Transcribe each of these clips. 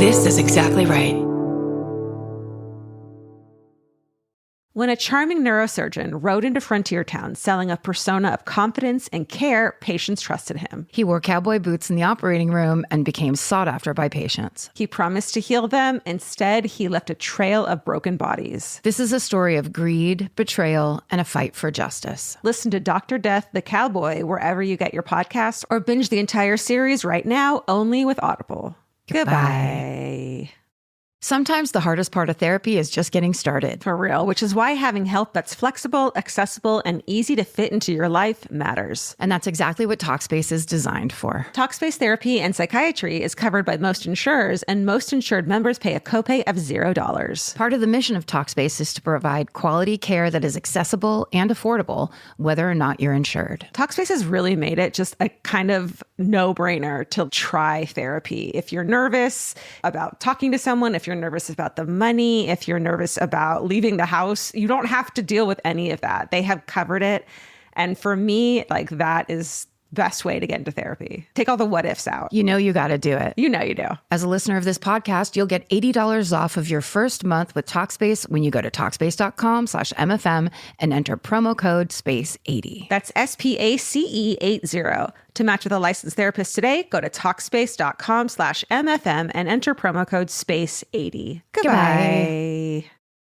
This is exactly right. When a charming neurosurgeon rode into Frontier Town selling a persona of confidence and care, patients trusted him. He wore cowboy boots in the operating room and became sought after by patients. He promised to heal them. Instead, he left a trail of broken bodies. This is a story of greed, betrayal, and a fight for justice. Listen to Dr. Death, the Cowboy, wherever you get your podcasts, or binge the entire series right now, only with Audible. Goodbye. Sometimes the hardest part of therapy is just getting started. For real, which is why having help that's flexible, accessible, and easy to fit into your life matters. And that's exactly what Talkspace is designed for. Talkspace therapy and psychiatry is covered by most insurers, and most insured members pay a copay of $0. Part of the mission of Talkspace is to provide quality care that is accessible and affordable, whether or not you're insured. Talkspace has really made it just a kind of no-brainer to try therapy. If you're nervous about talking to someone, if you're nervous about the money, if you're nervous about leaving the house, you don't have to deal with any of that. They have covered it. And for me, like, that is best way to get into therapy. Take all the what ifs out. You know you got to do it. You know you do. As a listener of this podcast, you'll get $80 off of your first month with Talkspace when you go to Talkspace.com/MFM and enter promo code SPACE80. That's SPACE80. To match with a licensed therapist today, go to Talkspace.com/MFM and enter promo code SPACE80. Goodbye.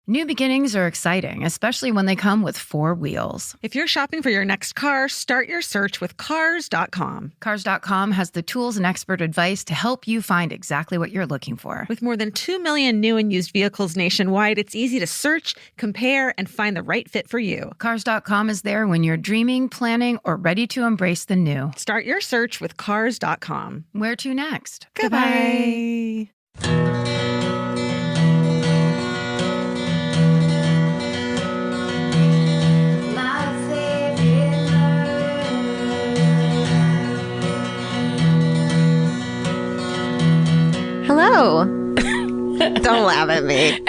New beginnings are exciting, especially when they come with 4 wheels. If you're shopping for your next car, start your search with Cars.com. Cars.com has the tools and expert advice to help you find exactly what you're looking for. With more than 2 million new and used vehicles nationwide, it's easy to search, compare, and find the right fit for you. Cars.com is there when you're dreaming, planning, or ready to embrace the new. Start your search with Cars.com. Where to next? Goodbye. Hello. Don't laugh at me.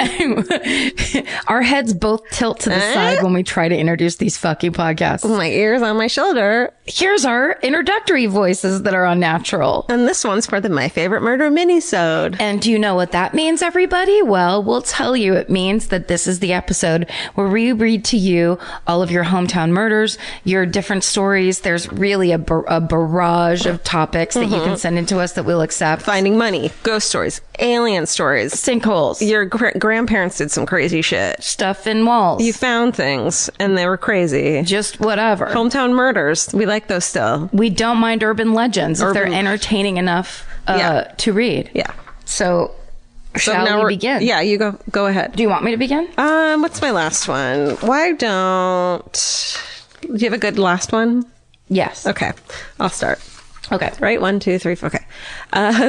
Our heads both tilt to the side when we try to introduce these fucking podcasts. My ear's on my shoulder. Here's our introductory voices that are unnatural. And this one's for the My Favorite Murder Minisode. And do you know what that means, everybody? Well, we'll tell you. It means that this is the episode where we read to you all of your hometown murders, your different stories. There's really a barrage of topics that you can send into us that we'll accept. Finding money, ghost stories, alien stories. Sinkholes. Your grandparents did some crazy shit. Stuff in walls. You found things and they were crazy. Just whatever. Hometown murders. We like those still. We don't mind urban legends if they're entertaining enough to read. Yeah. So shall we begin? Yeah, you go ahead. Do you want me to begin? What's my last one? Why don't... Do you have a good last one? Yes. Okay, I'll start. Okay. Right? 1, 2, 3, 4. Okay.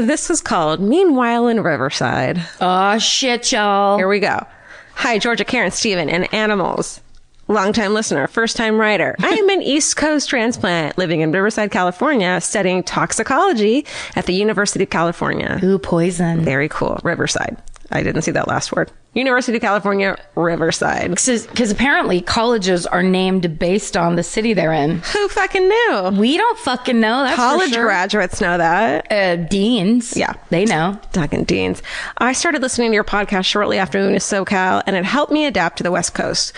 This is called Meanwhile in Riverside. Oh, shit, y'all. Here we go. Hi, Georgia, Karen, Steven, and animals. Longtime listener, first-time writer. I am an East Coast transplant living in Riverside, California, studying toxicology at the University of California. Ooh, poison. Very cool. Riverside. I didn't see that last word. University of California, Riverside. Because apparently colleges are named based on the city they're in. Who fucking knew? We don't fucking know. That's College for sure. graduates know that. Deans. Yeah. They know. Fucking deans. I started listening to your podcast shortly after moving to SoCal, and it helped me adapt to the West Coast.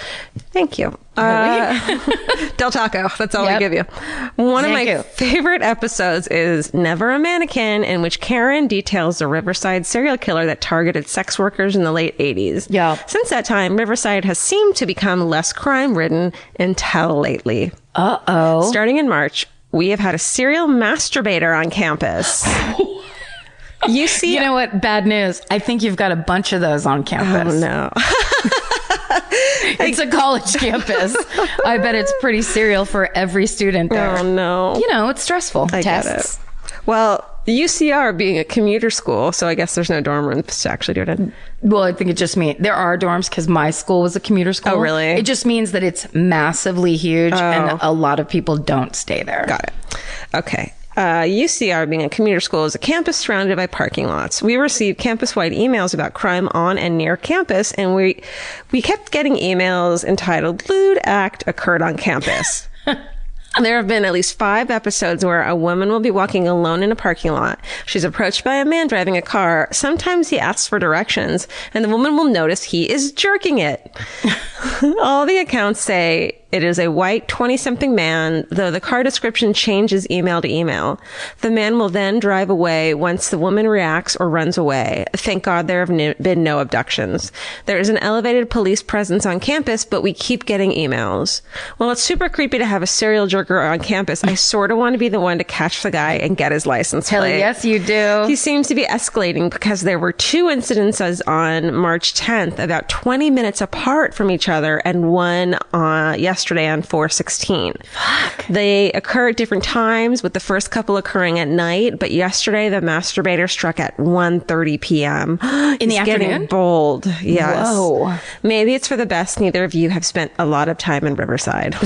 Thank you. Del Taco. That's all we give you. One of my favorite episodes is Never a Mannequin, in which Karen details the Riverside serial killer that targeted sex workers in the late 80s. Yeah. Since that time, Riverside has seemed to become less crime-ridden until lately. Uh-oh. Starting in March, we have had a serial masturbator on campus. You know what? Bad news. I think you've got a bunch of those on campus. Oh, no. It's a college campus. I bet it's pretty serial for every student there. Oh, no. You know, it's stressful. I Tests. get it. Well, UCR being a commuter school, so I guess there's no dorm rooms to actually do it in. Well, I think it just means there are dorms because my school was a commuter school. Oh, really? It just means that it's massively huge and a lot of people don't stay there. Got it. Okay. UCR being a commuter school is a campus surrounded by parking lots. We received campus-wide emails about crime on and near campus, and we kept getting emails entitled "Lewd Act Occurred on Campus." There have been at least 5 episodes where a woman will be walking alone in a parking lot. She's approached by a man driving a car. Sometimes he asks for directions, and the woman will notice he is jerking it. All the accounts say it is a white 20-something man, though the car description changes email to email. The man will then drive away once the woman reacts or runs away. Thank God there have been no abductions. There is an elevated police presence on campus, but we keep getting emails. Well, it's super creepy to have a serial jerker on campus. I sort of want to be the one to catch the guy and get his license plate. Hell yes, you do. He seems to be escalating because there were 2 incidences on March 10th, about 20 minutes apart from each other, and one yesterday on 4/16. Fuck. They occur at different times, with the first couple occurring at night, but yesterday the masturbator struck at 1:30 p.m. In the afternoon? Getting bold. Yes. Whoa. Maybe it's for the best neither of you have spent a lot of time in Riverside.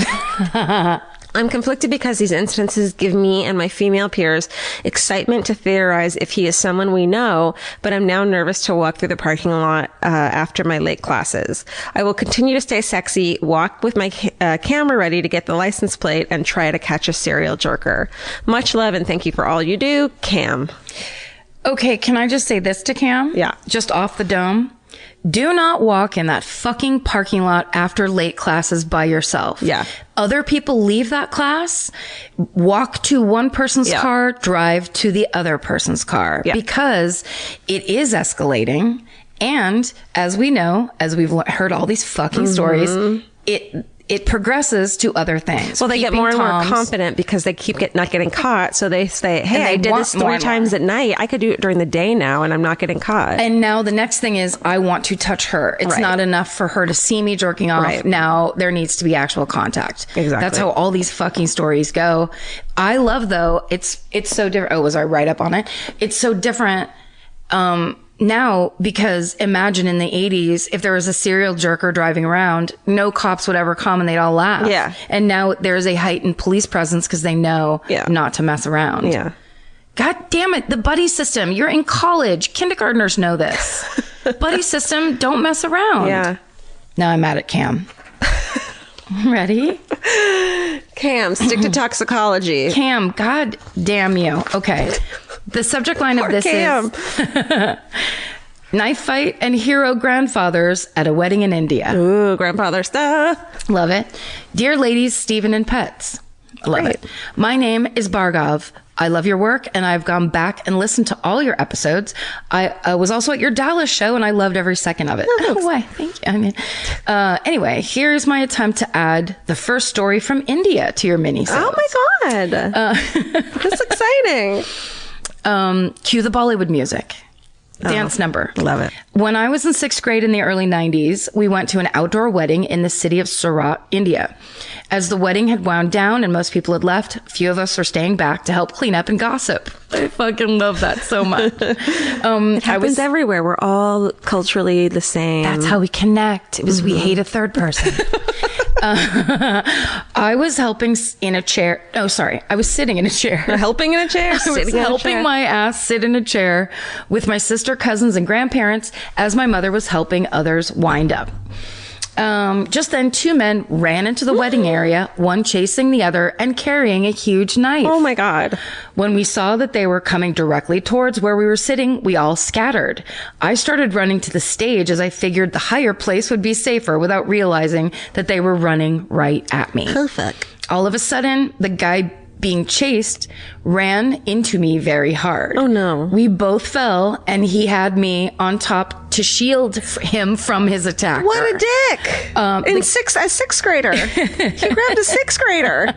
I'm conflicted because these incidences give me and my female peers excitement to theorize if he is someone we know, but I'm now nervous to walk through the parking lot after my late classes. I will continue to stay sexy, walk with my camera ready to get the license plate, and try to catch a serial jerker. Much love and thank you for all you do, Cam. Okay, can I just say this to Cam? Yeah. Just off the dome. Do not walk in that fucking parking lot after late classes by yourself. Yeah. Other people leave that class, walk to one person's car, drive to the other person's car. Yeah. Because it is escalating. And as we know, as we've heard all these fucking stories, it progresses to other things. Well, they get more and more confident because they keep not getting caught. So they say, hey, I did this 3 times at night. I could do it during the day now and I'm not getting caught. And now the next thing is I want to touch her. It's not enough for her to see me jerking off. Right. Now there needs to be actual contact. Exactly. That's how all these fucking stories go. I love though, it's so different. Oh, was I right up on it? It's so different. Now, because imagine in the 80s, if there was a serial jerker driving around, no cops would ever come and they'd all laugh. Yeah. And now there's a heightened police presence because they know not to mess around. Yeah. God damn it. The buddy system. You're in college. Kindergartners know this. Buddy system. Don't mess around. Yeah. Now I'm mad at Cam. Ready? Cam, stick to toxicology. Cam, God damn you. Okay. The subject line of this is knife fight and hero grandfathers at a wedding in India. Ooh, grandfather stuff. Love it. Dear ladies, Stephen and pets. Love it. My name is Bargov. I love your work, and I've gone back and listened to all your episodes. I was also at your Dallas show, and I loved every second of it. Oh, why? Thank you. I mean, anyway, here's my attempt to add the first story from India to your minisode. Oh my God. That's exciting. Cue the Bollywood music. Dance number. Love it. When I was in 6th grade in the early 90s, we went to an outdoor wedding in the city of Surat, India. As the wedding had wound down and most people had left, a few of us were staying back to help clean up and gossip. I fucking love that so much. It happens everywhere. We're all culturally the same. That's how we connect. It was we hate a third person. I was helping in a chair. Oh, sorry. I was sitting in a chair. Helping in a chair? I was helping my ass sit in a chair with my sister, cousins, and grandparents as my mother was helping others wind up. Just then, 2 men ran into the wedding area, one chasing the other and carrying a huge knife. Oh my God. When we saw that they were coming directly towards where we were sitting, we all scattered. I started running to the stage as I figured the higher place would be safer without realizing that they were running right at me. Perfect. All of a sudden, the guy being chased ran into me very hard. Oh no. We both fell and he had me on top to shield him from his attacker. What a dick. A sixth grader. He grabbed a 6th grader.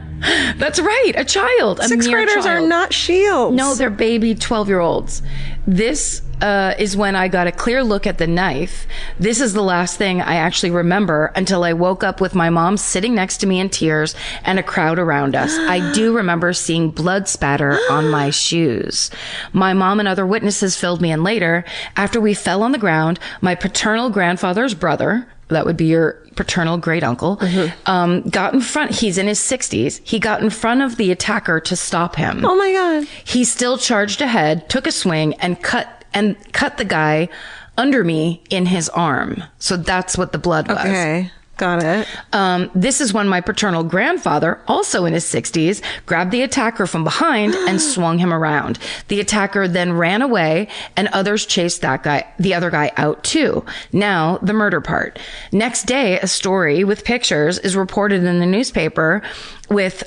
That's right. A child. A 6th mere graders child. are not shields. No, they're baby 12-year-olds. This is when I got a clear look at the knife. This is the last thing I actually remember until I woke up with my mom sitting next to me in tears and a crowd around us. I do remember seeing blood spatter on my shoes. My mom and other witnesses filled me in later. After we fell on the ground, my paternal grandfather's brother, that would be your paternal great uncle, got in front. He's in his 60s. He got in front of the attacker to stop him. Oh my God. He still charged ahead, took a swing, and cut the guy under me in his arm. So that's what the blood was. Okay. Got it. This is when my paternal grandfather, also in his 60s, grabbed the attacker from behind and swung him around. The attacker then ran away, and others chased the other guy out too. Now, the murder part. Next day, a story with pictures is reported in the newspaper with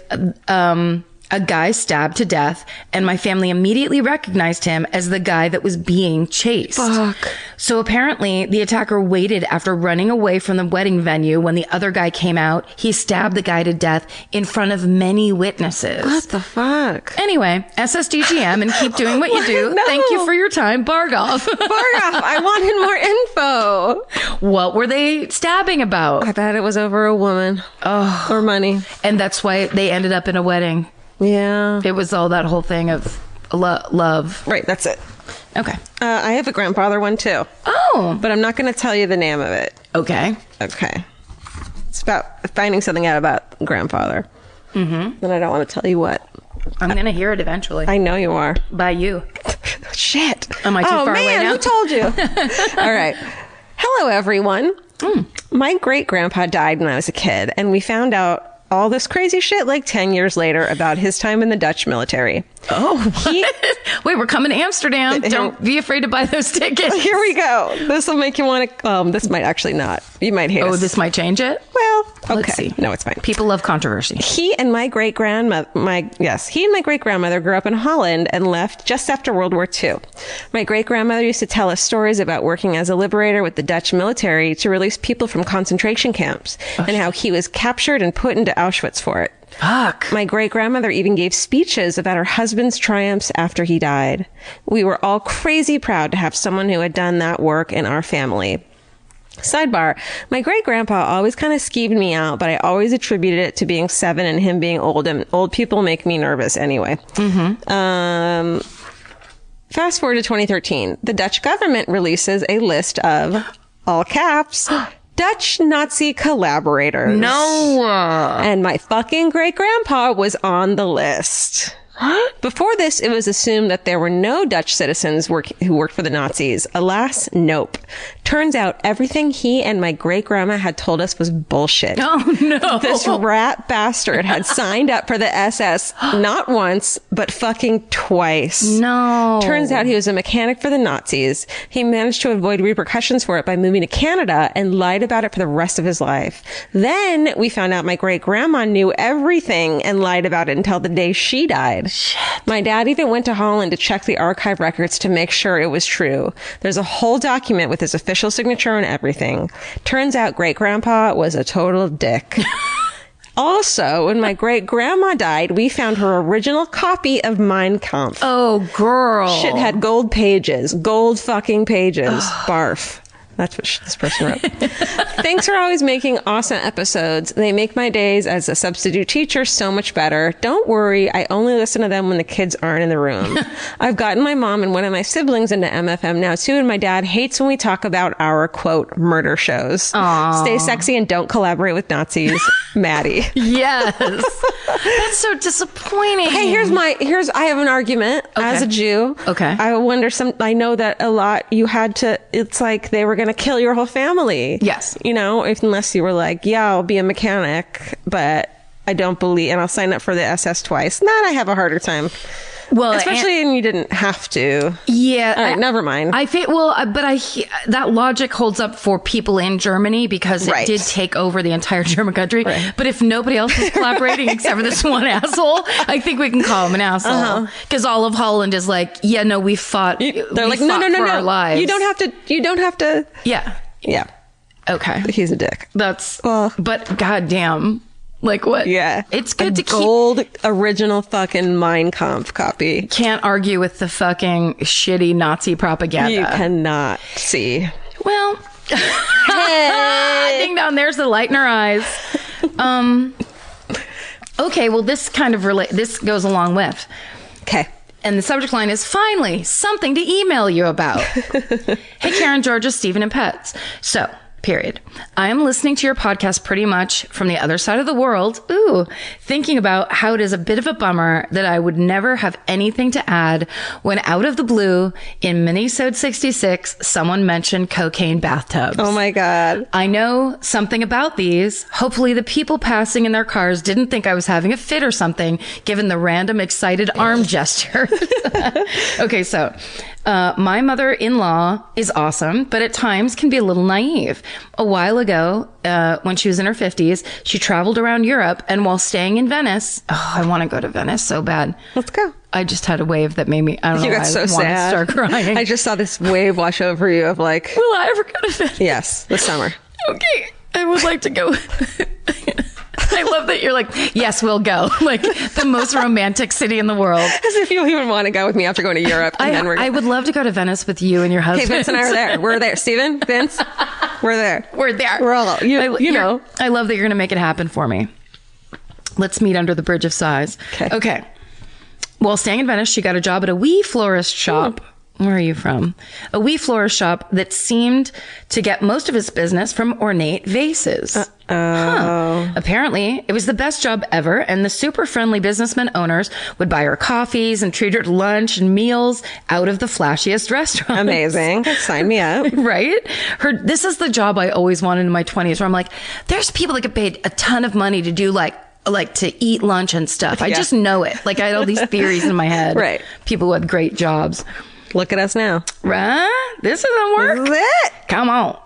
a guy stabbed to death, and my family immediately recognized him as the guy that was being chased. Fuck. So apparently the attacker waited after running away from the wedding venue. When the other guy came out, he stabbed the guy to death in front of many witnesses. What the fuck? Anyway, SSDGM, and keep doing what you do. No. Thank you for your time. Bargoff. Bargoff, I wanted more info. What were they stabbing about? I bet it was over a woman. Oh. Or money. And that's why they ended up in a wedding. Yeah. It was all that whole thing of love. Right, that's it. Okay. I have a grandfather one too. Oh. But I'm not going to tell you the name of it. Okay. Okay. It's about finding something out about grandfather. Mm-hmm. And I don't want to tell you what. I'm going to hear it eventually. I know you are. By you. Shit. Am I too far away now? Who told you? All right. Hello, everyone. My great-grandpa died when I was a kid, and we found out all this crazy shit like 10 years later about his time in the Dutch military. Oh, wait, we're coming to Amsterdam. Don't be afraid to buy those tickets. Here we go. This will make you want to... this might actually not. You might hate us. Oh, this might change it? Well, okay. Let's see. No, it's fine. People love controversy. He and my great-grandmother, grew up in Holland and left just after World War II. My great-grandmother used to tell us stories about working as a liberator with the Dutch military to release people from concentration camps and how he was captured and put into Auschwitz for it. Fuck. My great-grandmother even gave speeches about her husband's triumphs after he died. We were all crazy proud to have someone who had done that work in our family. Sidebar, my great-grandpa always kind of skeeved me out, but I always attributed it to being 7 and him being old, and old people make me nervous anyway. Mm-hmm. Fast forward to 2013. The Dutch government releases a list of, all caps, Dutch Nazi collaborators. No. And my fucking great-grandpa was on the list. Before this, it was assumed that there were no Dutch citizens who worked for the Nazis. Alas, nope. Turns out everything he and my great-grandma had told us was bullshit. Oh, no. This rat bastard had signed up for the SS not once, but fucking twice. No. Turns out he was a mechanic for the Nazis. He managed to avoid repercussions for it by moving to Canada and lied about it for the rest of his life. Then we found out my great-grandma knew everything and lied about it until the day she died. Shit. My dad even went to Holland to check the archive records to make sure it was true. There's a whole document with his official signature and everything. Turns out great-grandpa was a total dick. Also, when my great-grandma died, we found her original copy of Mein Kampf. Oh, girl. Shit had gold pages. Gold fucking pages. Barf. That's what this person wrote. Thanks for always making awesome episodes. They make my days as a substitute teacher so much better. Don't worry, I only listen to them when the kids aren't in the room. I've gotten my mom and one of my siblings into MFM now too, and my dad hates when we talk about our, quote, murder shows. Aww. Stay sexy and don't collaborate with Nazis. Maddie. Yes. That's so disappointing. Hey, I have an argument as a Jew. Okay. I know that a lot it's like they were going to kill your whole family. Yes. Unless you were like, yeah, I'll be a mechanic, but I don't believe, and I'll sign up for the SS twice. That I have a harder time. Well, especially when you didn't have to. Yeah. All right, never mind. That logic holds up for people in Germany because it did take over the entire German country. Right. But if nobody else is collaborating except for this one asshole, I think we can call him an asshole. Because all of Holland is like, yeah, no, we fought. They're like, no, our lives. You don't have to. Yeah. Yeah. Okay. He's a dick. But goddamn. Like what? Yeah. It's good to gold original fucking Mein Kampf copy. Can't argue with the fucking shitty Nazi propaganda. You cannot see. Well, ding dong, there's the light in our eyes. Okay, well, this kind of this goes along with. Okay. And the subject line is, finally, something to email you about. Hey, Karen, Georgia, Stephen, and Pets. So, period. I am listening to your podcast pretty much from the other side of the world. Ooh, thinking about how it is a bit of a bummer that I would never have anything to add when out of the blue in Minisode 66, someone mentioned cocaine bathtubs. Oh my God. I know something about these. Hopefully the people passing in their cars didn't think I was having a fit or something, given the random excited arm gesture. Okay, so my mother-in-law is awesome, but at times can be a little naive. A while ago, when she was in her 50s, she traveled around Europe, and while staying in Venice, I want to go to Venice so bad. Let's go. I just had a wave that made me, I don't know, You got so sad. Start crying. I just saw this wave wash over you of like, will I ever go to Venice? Yes, this summer. Okay, I would like to go. I love that you're like, yes, we'll go. Like the most romantic city in the world. As if you even want to go with me after going to Europe. And then I would love to go to Venice with you and your husband. Hey, Vince and I are there. We're there. Steven, Vince, we're there. We're there. We're all, you know. I love that you're going to make it happen for me. Let's meet under the bridge of sighs. Okay. While staying in Venice, she got a job at a wee florist shop. Where are you from? A wee florist shop that seemed to get most of its business from ornate vases. Apparently, it was the best job ever, and the super friendly businessman owners would buy her coffees and treat her to lunch and meals out of the flashiest restaurants. Amazing. Sign me up. Right? This is the job I always wanted in my 20s, where I'm like, there's people that get paid a ton of money to do like to eat lunch and stuff. I just know it. Like I had all these theories in my head. Right. People who had great jobs. Look at us now. Right? This doesn't work. This is it. Come on.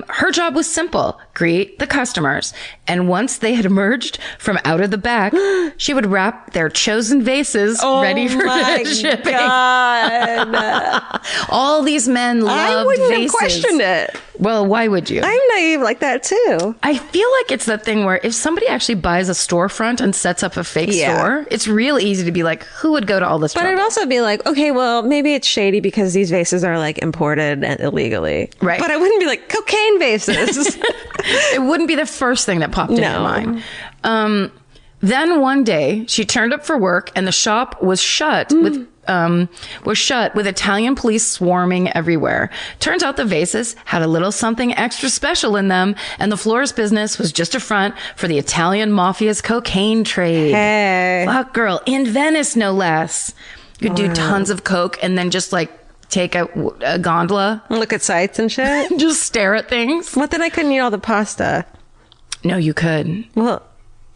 Her job was simple. Greet the customers. And once they had emerged from out of the back, she would wrap their chosen vases ready for shipping. God. All these men loved vases. I wouldn't have questioned it. Well, why would you? I'm naive like that too. I feel like it's that thing where if somebody actually buys a storefront and sets up a fake store, it's real easy to be like, who would go to all this trouble? But I'd also be like, okay, well, maybe it's shady because these vases are like imported and illegally. Right. But I wouldn't be like, cocaine vases. It wouldn't be the first thing that popped into your mind. Then one day she turned up for work and the shop was shut with Italian police swarming everywhere. Turns out the vases had a little something extra special in them, and the florist business was just a front for the Italian mafia's cocaine trade. Hey. Fuck, girl. In Venice, no less. You could do tons of coke and then just like take a gondola. Look at sights and shit. Just stare at things. What, then I couldn't eat all the pasta? No, you could. Well,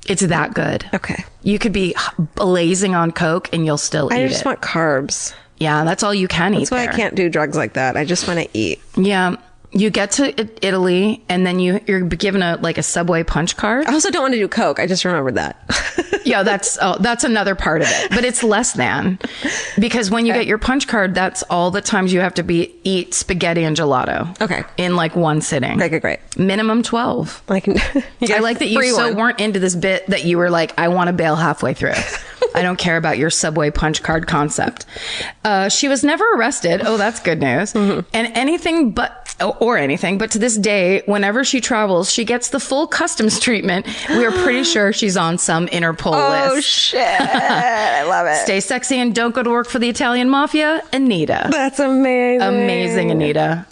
it's that good. okay. You could be blazing on coke and you'll still eat it. I just want carbs. Yeah, that's all you can eat. That's why I can't do drugs like that. I just want to eat. Yeah. You get to Italy and then you're given a Subway punch card. I also don't want to do coke. I just remembered that. Yeah, that's another part of it, but it's less than, because when you get your punch card, that's all the times you have to eat spaghetti and gelato. Okay. In like one sitting. Okay, great. Minimum 12. I can. I like that you weren't into this bit that you were like, I want to bail halfway through. I don't care about your Subway punch card concept. She was never arrested. Oh, that's good news. Mm-hmm. And anything but to this day, whenever she travels, she gets the full customs treatment. We are pretty sure she's on some Interpol list. Oh, shit. I love it. Stay sexy and don't go to work for the Italian mafia, Anita. That's amazing. Amazing, Anita.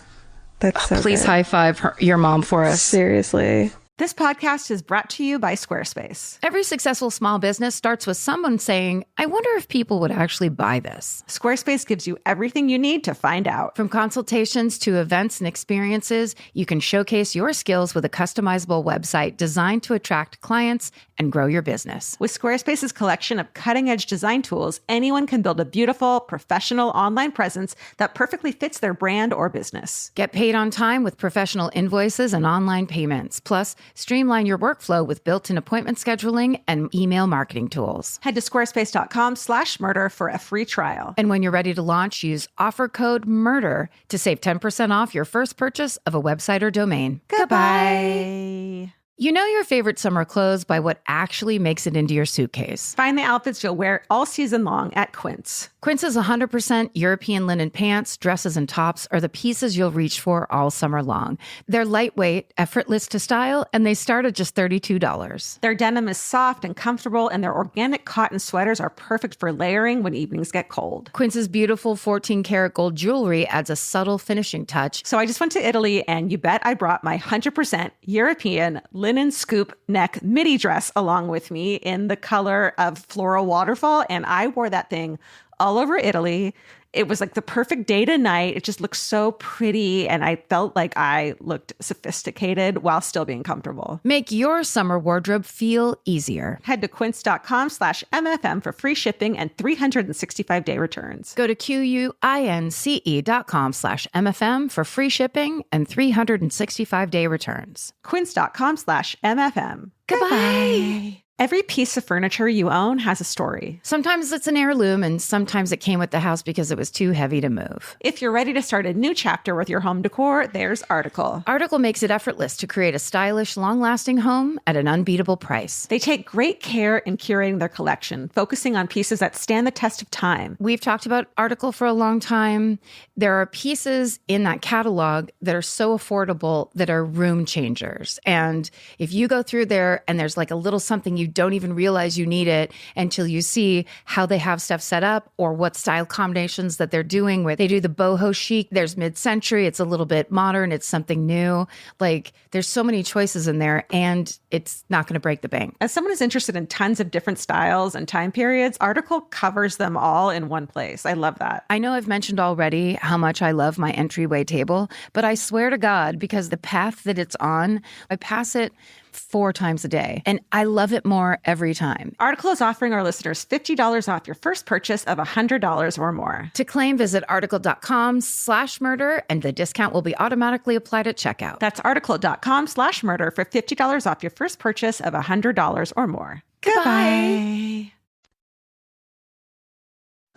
That's so Please good. high five your mom for us. Seriously. This podcast is brought to you by Squarespace. Every successful small business starts with someone saying, I wonder if people would actually buy this. Squarespace gives you everything you need to find out. From consultations to events and experiences, you can showcase your skills with a customizable website designed to attract clients and grow your business. With Squarespace's collection of cutting-edge design tools, anyone can build a beautiful, professional online presence that perfectly fits their brand or business. Get paid on time with professional invoices and online payments. Plus, streamline your workflow with built-in appointment scheduling and email marketing tools. Head to squarespace.com/murder for a free trial. And when you're ready to launch, use offer code MURDER to save 10% off your first purchase of a website or domain. Goodbye. You know your favorite summer clothes by what actually makes it into your suitcase. Find the outfits you'll wear all season long at Quince. Quince's 100% European linen pants, dresses, and tops are the pieces you'll reach for all summer long. They're lightweight, effortless to style, and they start at just $32. Their denim is soft and comfortable, and their organic cotton sweaters are perfect for layering when evenings get cold. Quince's beautiful 14-karat gold jewelry adds a subtle finishing touch. So I just went to Italy, and you bet I brought my 100% European linen scoop neck midi dress along with me in the color of floral waterfall, and I wore that thing all over Italy. It was like the perfect day to night. It just looked so pretty, and I felt like I looked sophisticated while still being comfortable. Make your summer wardrobe feel easier. Head to quince.com/MFM for free shipping and 365-day returns. Go to QUINCE.com/MFM for free shipping and 365-day returns. Quince.com/MFM. Goodbye. Every piece of furniture you own has a story. Sometimes it's an heirloom, and sometimes it came with the house because it was too heavy to move. If you're ready to start a new chapter with your home decor, there's Article. Article makes it effortless to create a stylish, long-lasting home at an unbeatable price. They take great care in curating their collection, focusing on pieces that stand the test of time. We've talked about Article for a long time. There are pieces in that catalog that are so affordable that are room changers. And if you go through there and there's like a little something you don't even realize you need it until you see how they have stuff set up or what style combinations that they're doing with. They do the boho chic. There's mid-century. It's a little bit modern. It's something new. Like there's so many choices in there, and it's not going to break the bank. As someone who's interested in tons of different styles and time periods, Article covers them all in one place. I love that. I know I've mentioned already how much I love my entryway table, but I swear to God, because the path that it's on, I pass it 4 times a day, and I love it more every time. Article is offering our listeners $50 off your first purchase of $100 or more. To claim, visit article.com/murder, and the discount will be automatically applied at checkout. That's article.com/murder for $50 off your first purchase of $100 or more. Goodbye.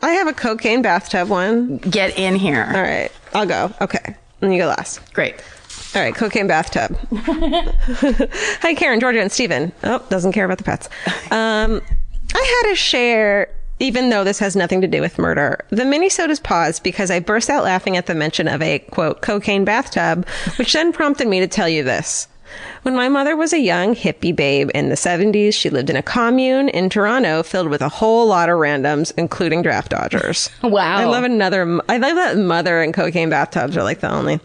I have a cocaine bathtub one. Get in here. All right, I'll go. Okay, and you go last. Great. All right, cocaine bathtub. Hi, Karen, Georgia, and Steven. Oh, doesn't care about the pets. I had to share, even though this has nothing to do with murder. The Minisode is paused because I burst out laughing at the mention of a, quote, cocaine bathtub, which then prompted me to tell you this. When my mother was a young hippie babe in the 70s, she lived in a commune in Toronto filled with a whole lot of randoms, including draft dodgers. Wow. I love that mother and cocaine bathtubs are like the only.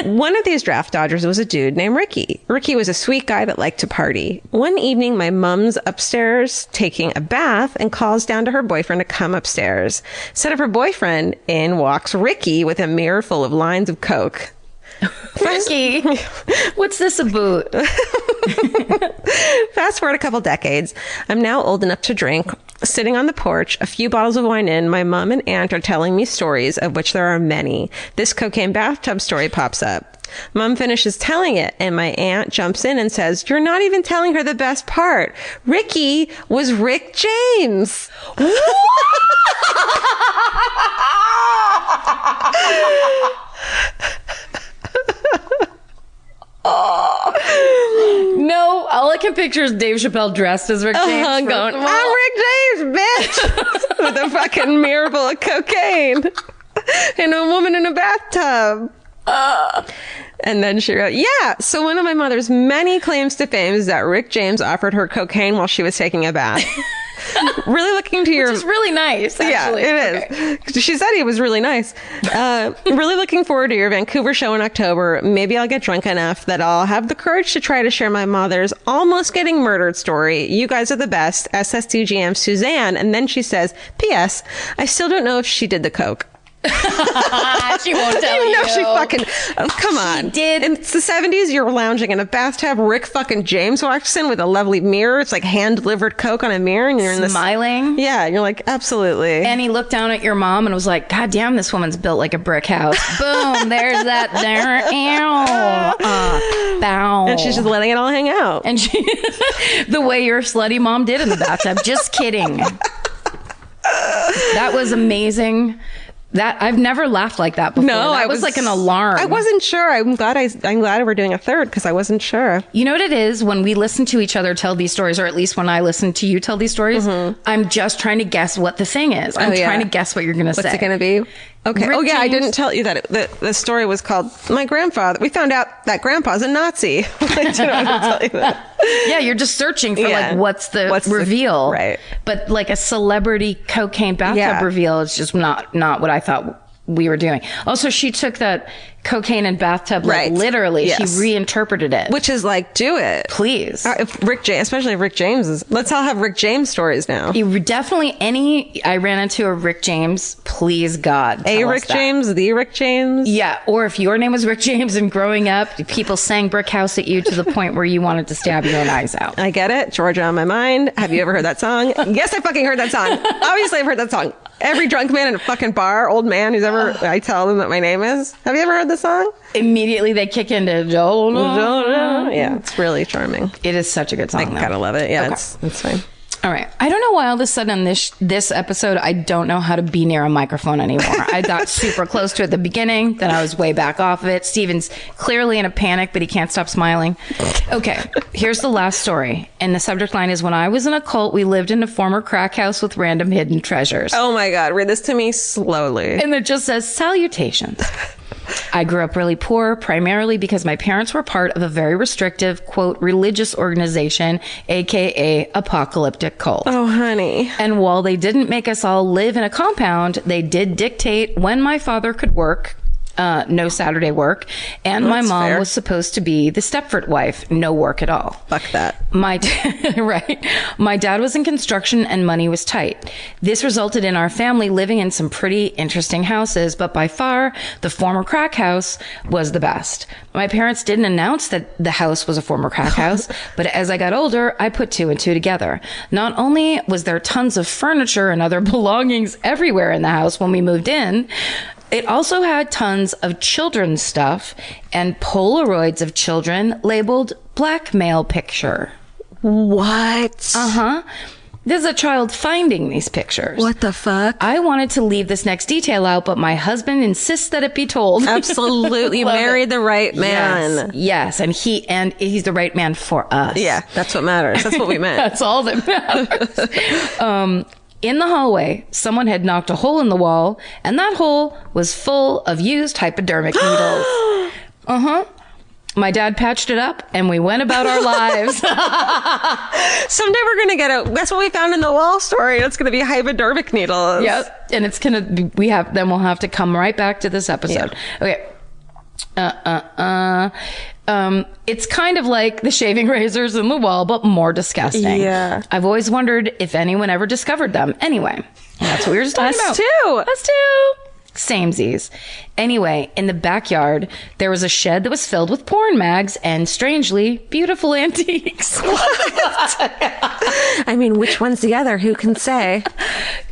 One of these draft dodgers was a dude named Ricky. Ricky was a sweet guy that liked to party. One evening, my mom's upstairs taking a bath and calls down to her boyfriend to come upstairs. Instead of her boyfriend, in walks Ricky with a mirror full of lines of coke. Ricky, what's this about? Fast forward a couple decades. I'm now old enough to drink. Sitting on the porch, a few bottles of wine in, my mom and aunt are telling me stories, of which there are many. This cocaine bathtub story pops up. Mom finishes telling it, and my aunt jumps in and says, "You're not even telling her the best part. Ricky was Rick James." No, all I can picture is Dave Chappelle dressed as Rick James. Going, I'm Rick James, bitch! With a fucking mirror full of cocaine. And a woman in a bathtub. And then she wrote, yeah, so one of my mother's many claims to fame is that Rick James offered her cocaine while she was taking a bath. Really looking to your... Which is really nice, actually. Yeah, it is. Okay. She said he was really nice. Really looking forward to your Vancouver show in October. Maybe I'll get drunk enough that I'll have the courage to try to share my mother's almost getting murdered story. You guys are the best. SSDGM Suzanne. And then she says, P.S. I still don't know if she did the coke. She won't tell you. No, she fucking... Oh, come on. She did. It's the 70s. You're lounging in a bathtub. Rick fucking James walks in with a lovely mirror. It's like hand-delivered coke on a mirror. And you're in this... Smiling. Yeah, you're like, absolutely. And he looked down at your mom and was like, God damn, this woman's built like a brick house. Boom, there's that there. Bow. And she's just letting it all hang out. And she... the way your slutty mom did in the bathtub. Just kidding. That was amazing. That I've never laughed like that before. No, that was like an alarm. I wasn't sure. I'm glad we're doing a third because I wasn't sure. You know what it is when we listen to each other tell these stories, or at least when I listen to you tell these stories, I'm just trying to guess what the thing is. I'm trying to guess what you're going to say. What's it going to be? Okay. Rick I James. didn't tell you that the story was called My Grandfather. We found out that grandpa's a Nazi. I didn't want to tell you that. Yeah, you're just searching for like what's the reveal, right? But like a celebrity cocaine bathtub reveal is just not what I thought we were doing. Also, she took that cocaine and bathtub literally. Yes. She reinterpreted it, which is like, do it, please. If especially if Rick James is. Let's all have Rick James stories now. You definitely I ran into a Rick James. Please God, a Rick James, the Rick James. Yeah, or if your name was Rick James and growing up, people sang Brick House at you to the point where you wanted to stab your own eyes out. I get it, Georgia on my mind. Have you ever heard that song? Yes, I fucking heard that song. Obviously, I've heard that song. Every drunk man in a fucking bar, old man who's ever, I tell them that my name is. Have you ever heard the song? Immediately they kick into Yeah, it's really charming. It is such a good song. I gotta love it. Yeah, it's fine. All right. I don't know why all of a sudden this episode, I don't know how to be near a microphone anymore. I got super close to it at the beginning, then I was way back off of it. Steven's clearly in a panic, but he can't stop smiling. Okay. Here's the last story. And the subject line is, when I was in a cult, we lived in a former crack house with random hidden treasures. Oh my God. Read this to me slowly. And it just says, salutations. I grew up really poor, primarily because my parents were part of a very restrictive, quote, religious organization, aka apocalyptic cult. Oh, honey. And while they didn't make us all live in a compound, they did dictate when my father could work. No Saturday work. And my mom was supposed to be the Stepford wife. No work at all. Fuck that. Right. My dad was in construction and money was tight. This resulted in our family living in some pretty interesting houses, but by far, the former crack house was the best. My parents didn't announce that the house was a former crack house, but as I got older, I put two and two together. Not only was there tons of furniture and other belongings everywhere in the house when we moved in, it also had tons of children's stuff and Polaroids of children labeled blackmail picture. What? Uh-huh. There's a child finding these pictures. What the fuck? I wanted to leave this next detail out, but my husband insists that it be told. Absolutely. Married the right man. Yes. And he's the right man for us. Yeah. That's what matters. That's what we meant. That's all that matters. In the hallway, someone had knocked a hole in the wall, and that hole was full of used hypodermic needles. Uh-huh. My dad patched it up, and we went about our lives. Someday we're going to get that's what we found in the wall story. It's going to be hypodermic needles. Yep. And it's going to be, we'll have to come right back to this episode. Yeah. Okay. It's kind of like the shaving razors in the wall, but more disgusting. Yeah. I've always wondered if anyone ever discovered them. Anyway, that's what we were just talking about. Us too. Samesies. Anyway, in the backyard, there was a shed that was filled with porn mags and, strangely, beautiful antiques. I mean, which one's the other? Who can say?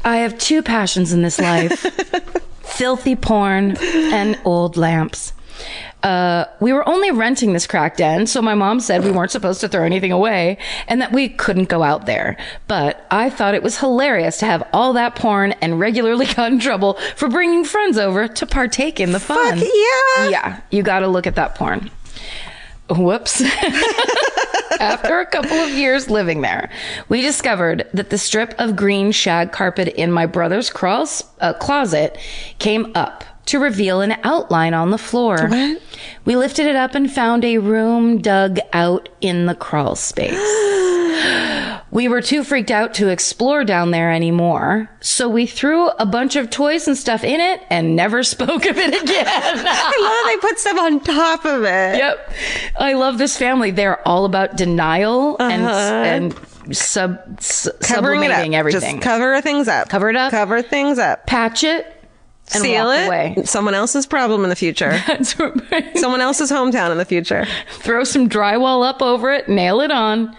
I have two passions in this life. Filthy porn and old lamps. We were only renting this crack den, so my mom said we weren't supposed to throw anything away and that we couldn't go out there. But I thought it was hilarious to have all that porn and regularly got in trouble for bringing friends over to partake in the fun. Fuck yeah! Yeah, you gotta look at that porn. Whoops. After a couple of years living there, we discovered that the strip of green shag carpet in my brother's closet came up to reveal an outline on the floor. What? We lifted it up and found a room dug out in the crawl space. We were too freaked out to explore down there anymore, so we threw a bunch of toys and stuff in it and never spoke of it again. I love that they put stuff on top of it. Yep. I love this family. They're all about denial and sublimating everything. Just cover things up. Cover it up. Cover things up. Patch it. And seal walk it. Away. Someone else's problem in the future. That's right. Someone else's hometown in the future. Throw some drywall up over it. Nail it on.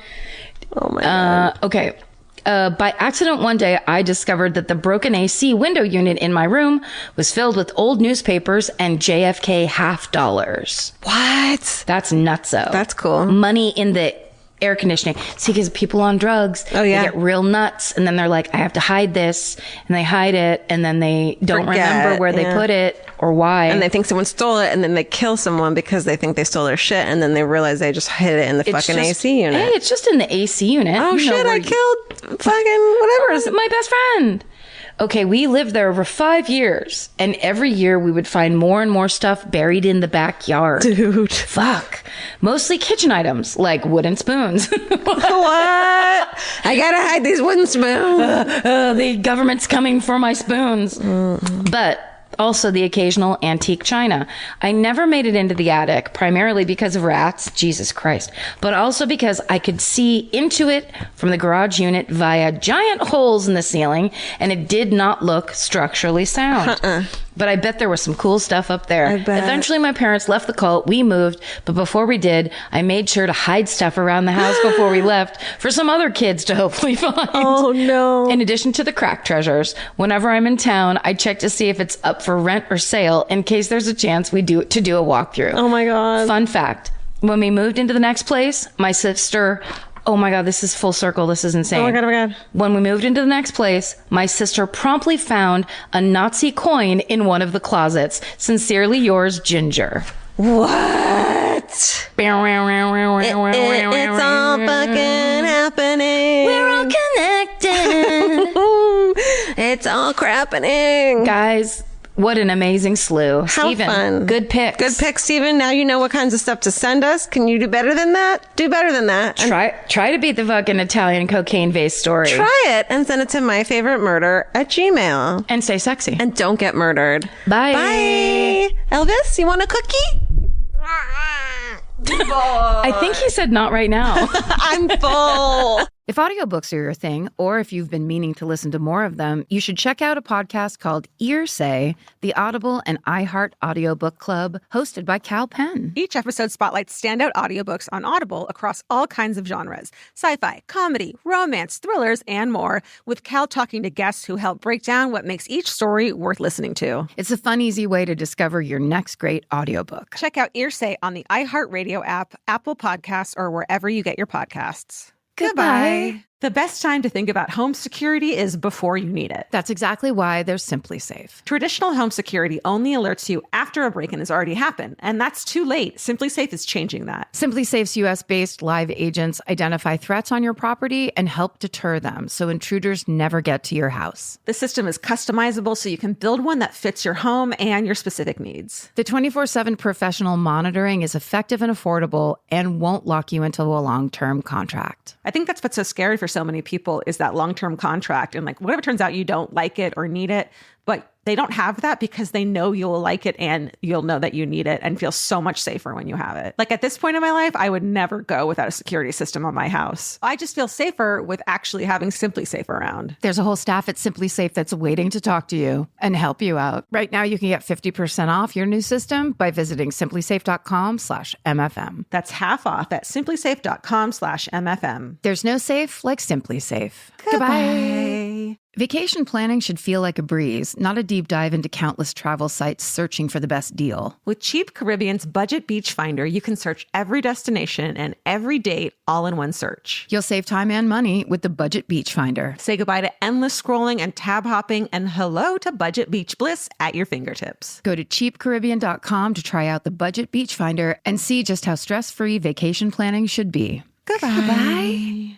Oh my God. Okay. By accident one day, I discovered that the broken AC window unit in my room was filled with old newspapers and JFK half dollars. What? That's nutso. That's cool. Money in the air conditioning. See, because people on drugs, they get real nuts, and then they're like, I have to hide this, and they hide it, and then they don't remember where they put it or why. And they think someone stole it, and then they kill someone because they think they stole their shit, and then they realize they just hid it in the fucking AC unit. Hey, it's just in the AC unit. Oh, shit, I killed fucking whatever. My best friend. Okay, we lived there over 5 years, and every year we would find more and more stuff buried in the backyard. Dude. Fuck. Mostly kitchen items, like wooden spoons. What? I gotta hide these wooden spoons. The government's coming for my spoons. But also the occasional antique china. I never made it into the attic, primarily because of rats, Jesus Christ, but also because I could see into it from the garage unit via giant holes in the ceiling, and it did not look structurally sound. But I bet there was some cool stuff up there. I bet. Eventually my parents left the cult, we moved, but before we did, I made sure to hide stuff around the house before we left for some other kids to hopefully find. Oh, no. In addition to the crack treasures, whenever I'm in town, I check to see if it's up for rent or sale in case there's a chance to do a walkthrough. Oh, my God. Fun fact. When we moved into the next place, my sister... Oh my God, this is full circle. This is insane. Oh my God, oh my God. When we moved into the next place, my sister promptly found a Nazi coin in one of the closets. Sincerely yours, Ginger. What? It's all fucking happening. We're all connected. It's all crappening. Guys, what an amazing slew. How Steven, fun. good picks. Good pick, Steven. Now you know what kinds of stuff to send us. Can you do better than that? Do better than that. Try to beat the fucking Italian cocaine-based story. Try it and send it to myfavoriteMurder@gmail.com. And stay sexy. And don't get murdered. Bye. Bye. Elvis, you want a cookie? I think he said not right now. I'm full. If audiobooks are your thing, or if you've been meaning to listen to more of them, you should check out a podcast called Earsay, the Audible and iHeart Audiobook Club, hosted by Cal Penn. Each episode spotlights standout audiobooks on Audible across all kinds of genres: sci-fi, comedy, romance, thrillers, and more, with Cal talking to guests who help break down what makes each story worth listening to. It's a fun, easy way to discover your next great audiobook. Check out Earsay on the iHeartRadio app, Apple Podcasts, or wherever you get your podcasts. Goodbye. The best time to think about home security is before you need it. That's exactly why there's Simply Safe. Traditional home security only alerts you after a break-in has already happened, and that's too late. Simply Safe is changing that. Simply Safe's US-based live agents identify threats on your property and help deter them so intruders never get to your house. The system is customizable so you can build one that fits your home and your specific needs. The 24/7 professional monitoring is effective and affordable and won't lock you into a long-term contract. I think that's what's so scary for so many people is that long-term contract. And like, what if it turns out you don't like it or need it, but they don't have that because they know you'll like it and you'll know that you need it and feel so much safer when you have it. Like at this point in my life, I would never go without a security system on my house. I just feel safer with actually having Simply Safe around. There's a whole staff at Simply Safe that's waiting to talk to you and help you out. Right now, you can get 50% off your new system by visiting simplysafe.com/MFM. That's half off at simplysafe.com/MFM. There's no safe like Simply Safe. Goodbye. Vacation planning should feel like a breeze, not a deep dive into countless travel sites searching for the best deal. With Cheap Caribbean's Budget Beach Finder, you can search every destination and every date all in one search. You'll save time and money with the Budget Beach Finder. Say goodbye to endless scrolling and tab hopping and hello to Budget Beach Bliss at your fingertips. Go to cheapcaribbean.com to try out the Budget Beach Finder and see just how stress-free vacation planning should be. Goodbye.